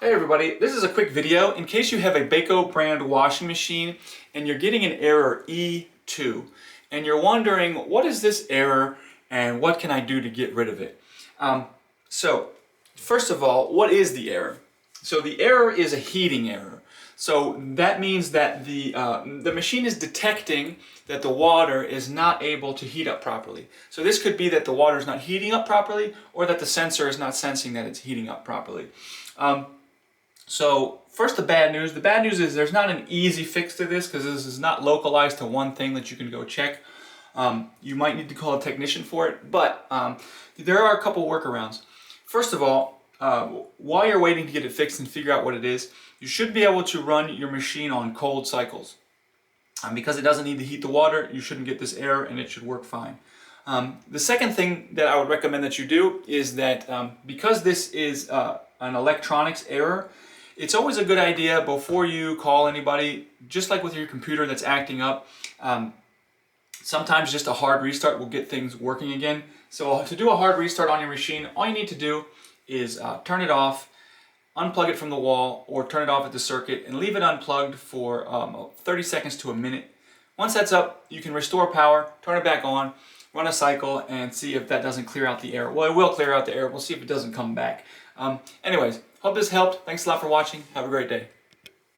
Hey everybody, this is a quick video in case you have a Beko brand washing machine and you're getting an error E2 and you're wondering what is this error and what can I do to get rid of it. So first of all, what is the error? So the error is a heating error. So that means that the machine is detecting that the water is not able to heat up properly. So this could be that the water is not heating up properly or that the sensor is not sensing that it's heating up properly. So first the bad news. The bad news is there's not an easy fix to this because this is not localized to one thing that you can go check. You might need to call a technician for it, but there are a couple workarounds. First of all, while you're waiting to get it fixed and figure out what it is, you should be able to run your machine on cold cycles. Because it doesn't need to heat the water, you shouldn't get this error and it should work fine. The second thing that I would recommend that you do is that because this is an electronics error, it's always a good idea before you call anybody, just like with your computer that's acting up, sometimes just a hard restart will get things working again. So to do a hard restart on your machine, all you need to do is turn it off, unplug it from the wall, or turn it off at the circuit and leave it unplugged for 30 seconds to a minute. Once that's up, you can restore power, turn it back on, run a cycle, and see if that doesn't clear out the error. Well, it will clear out the error. We'll see if it doesn't come back. Anyways, hope this helped. Thanks a lot for watching. Have a great day.